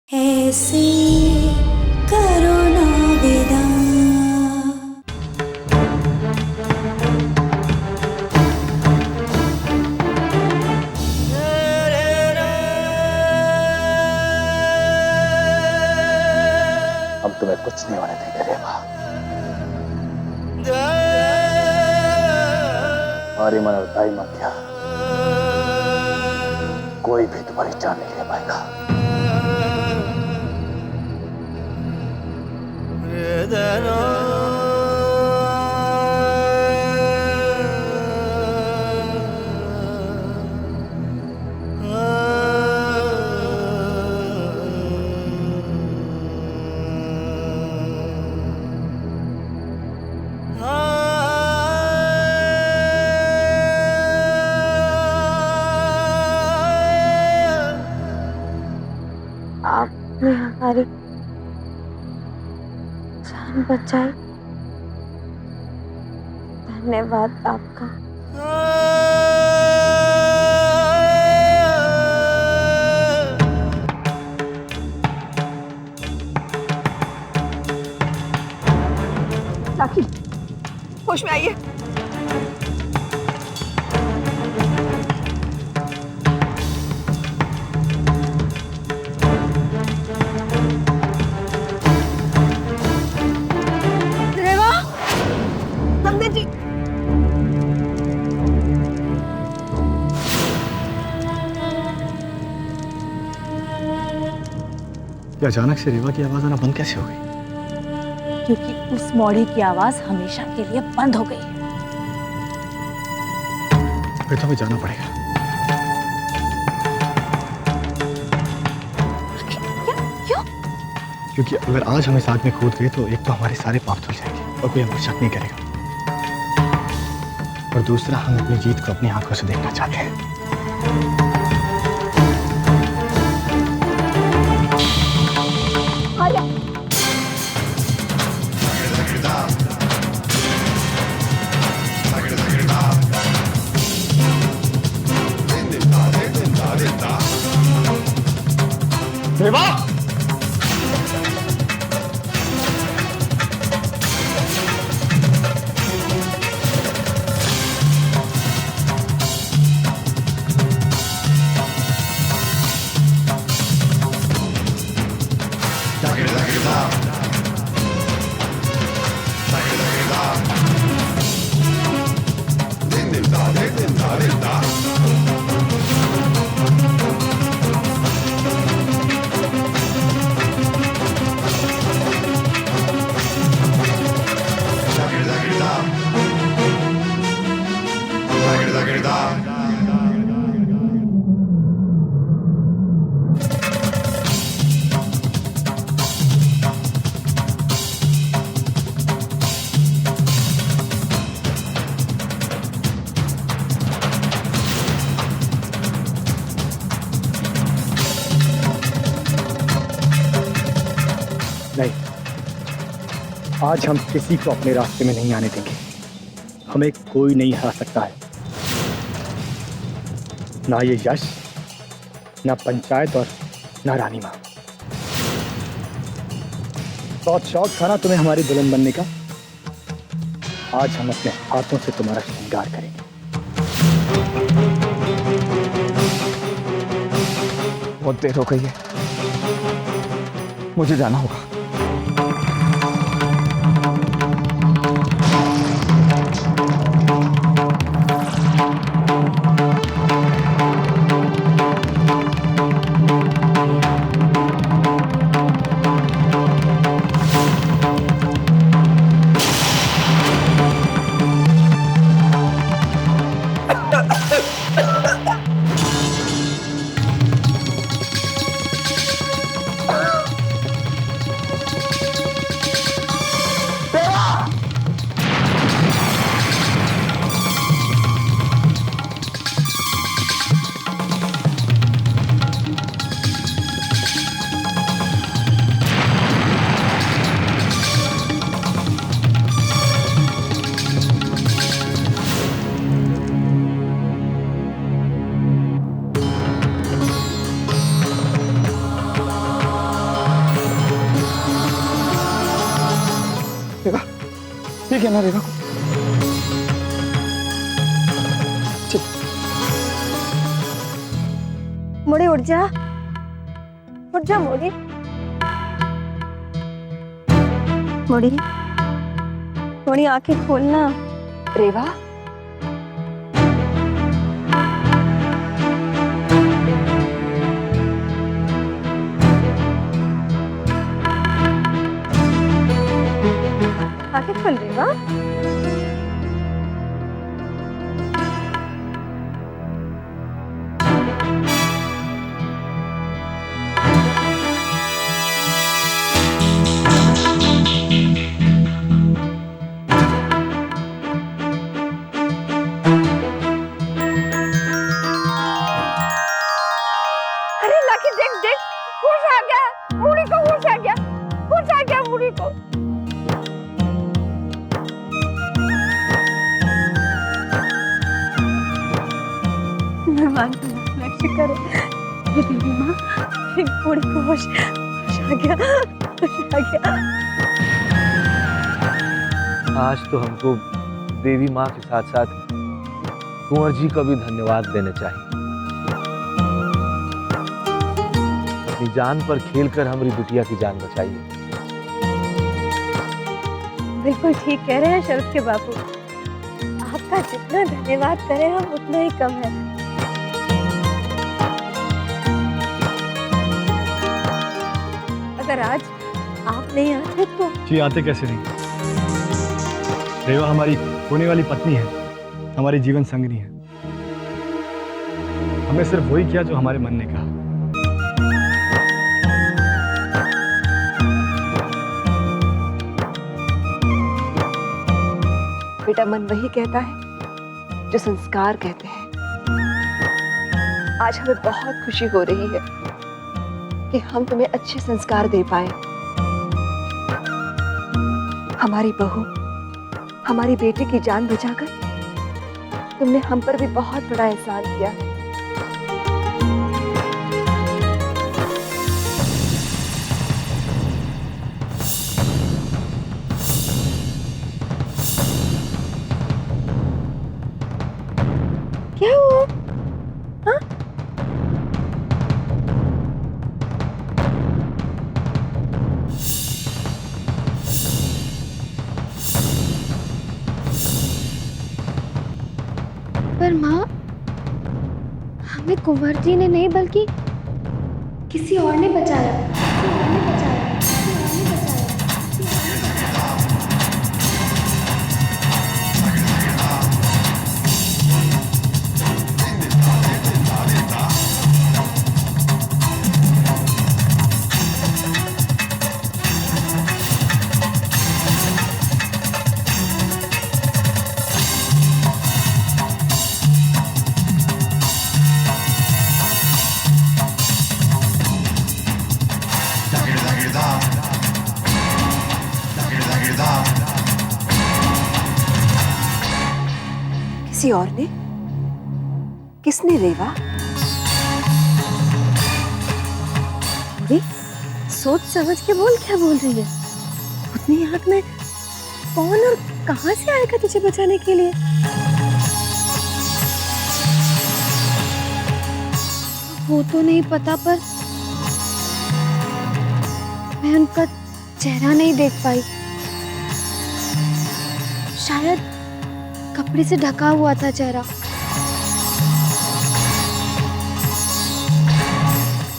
ऐसे करो ना विदा। हम तुम्हें कुछ नहीं होने देंगे रेवा। हमारी मन और दाई मां क्या, कोई भी तुम्हारी जान नहीं ले पाएगा। आपने हमारी जान बचाई, धन्यवाद आपका। साकी, होश में आइए। रेवा, समझे जी। ये अचानक से रेवा की आवाज आना बंद कैसे हो गई? क्योंकि उस मौड़ी की आवाज हमेशा के लिए बंद हो गई है। फिर तो हमें जाना पड़ेगा। क्यों? क्योंकि अगर आज हमें साथ में कूद गए तो एक तो हमारे सारे पाप धुल जाएंगे और कोई हमको शक नहीं करेगा, और दूसरा हम अपनी जीत को अपनी आंखों से देखना चाहते हैं। रेवा! नहीं, आज हम किसी को अपने रास्ते में नहीं आने देंगे। हमें कोई नहीं हरा सकता है, ना ये यश, ना पंचायत और ना रानी मां। बहुत शौक था ना तुम्हें हमारी दुल्हन बनने का? आज हम अपने हाथों से तुम्हारा श्रृंगार करेंगे। बहुत देर हो गई है, मुझे जाना होगा। ठीक है ना रेवा को? ठीक। मोड़ी उठ जा मोड़ी। मोड़ी आंखें खोलना। रेवा, आंखें खोल रेवा। अरे लकी देख होश आ गया, मुड़ी को होश आ गया मुड़ी को। भगवान का लक्ष्य करे ये देवी माँ, मुड़ी को होश आ गया। आज तो हमको देवी माँ के साथ साथ कुंवर जी का भी धन्यवाद देना चाहिए। अपनी जान पर खेलकर हमारी बिटिया की जान बचाई है। बिल्कुल ठीक कह रहे हैं शरद के बापू। आपका जितना धन्यवाद करें हम उतना ही कम है। अगर आज आप नहीं आते तो जी आते कैसे नहीं। रेवा हमारी होने वाली पत्नी है, हमारी जीवन संगिनी है। हमने सिर्फ वही किया जो हमारे मन ने कहा। बेटा, मन वही कहता है जो संस्कार कहते हैं। आज हमें बहुत खुशी हो रही है कि हम तुम्हें अच्छे संस्कार दे पाए। हमारी बहू, हमारी बेटे की जान बचाकर तुमने हम पर भी बहुत बड़ा एहसान किया है। क्या हुआ? हाँ? पर माँ, हमें कुंवर जी ने नहीं बल्कि किसी और ने बचाया। किसी और ने? किसने रेवा? अरे सोच समझ के बोल, क्या बोल रही है? उतनी आग में कौन और कहां से आएगा तुझे बचाने के लिए? वो तो नहीं पता, पर मैं उनका चेहरा नहीं देख पाई। शायद कपड़े से ढका हुआ था चेहरा।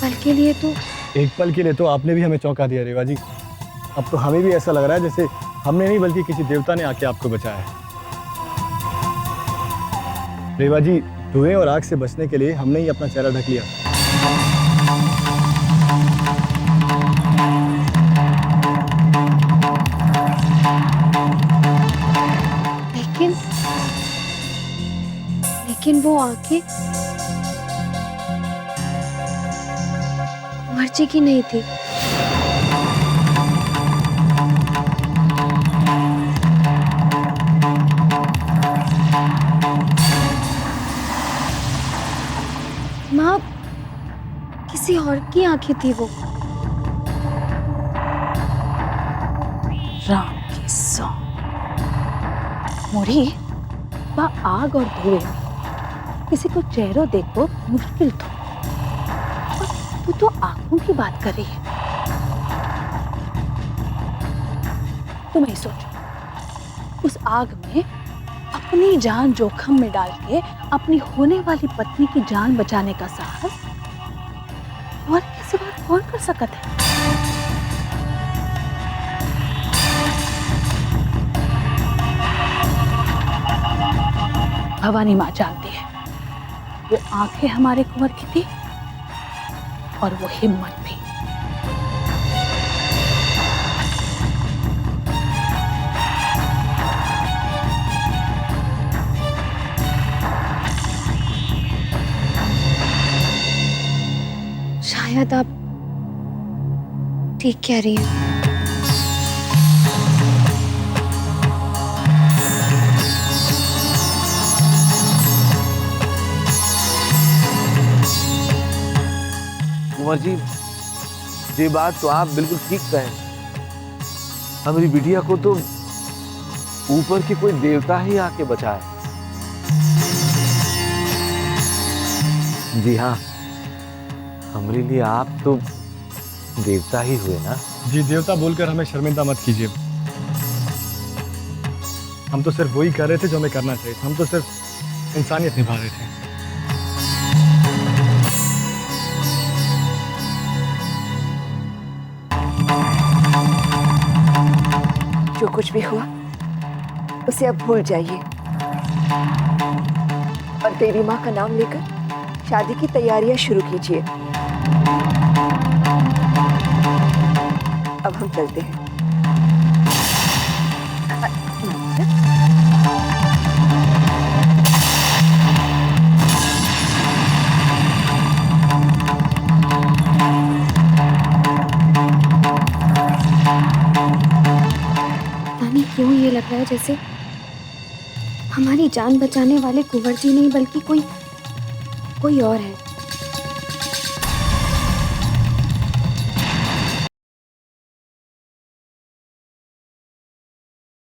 पल के लिए तो एक पल के लिए तो आपने भी हमें चौंका दिया रेवा जी। अब तो हमें भी ऐसा लग रहा है जैसे हमने नहीं बल्कि किसी देवता ने आके आपको बचाया है। रेवा जी, धुएं और आग से बचने के लिए हमने ही अपना चेहरा ढक लिया। लेकिन वो आंखें कुंवर जी की नहीं थी। माँ, किसी और की आंखें थी वो। राम की सौ मोरी, वह आग और धुएं में किसी को चेहरों देखो मुश्किल तो, और तू तो आंखों की बात कर रही है। तुम ही सोचो, उस आग में अपनी जान जोखिम में डाल के अपनी होने वाली पत्नी की जान बचाने का साहस और किसी बात कौन कर सकता है? भवानी माँ जानती है वो आंखें हमारे कुंवर की थी और वो हिम्मत भी। शायद आप ठीक कह रही हैं। कुंवर जी, ये बात तो आप बिल्कुल ठीक कहें। हमारी बिटिया को तो ऊपर के कोई देवता ही आके बचाए। जी हाँ, हमारे लिए आप तो देवता ही हुए ना। जी, देवता बोलकर हमें शर्मिंदा मत कीजिए। हम तो सिर्फ वही कर रहे थे जो हमें करना चाहिए। हम तो सिर्फ इंसानियत निभा रहे थे। जो कुछ भी हुआ उसे अब भूल जाइए और देवी माँ का नाम लेकर शादी की तैयारियां शुरू कीजिए। अब हम चलते हैं। क्यों ये लग रहा है जैसे हमारी जान बचाने वाले कुंवर जी नहीं बल्कि कोई और है।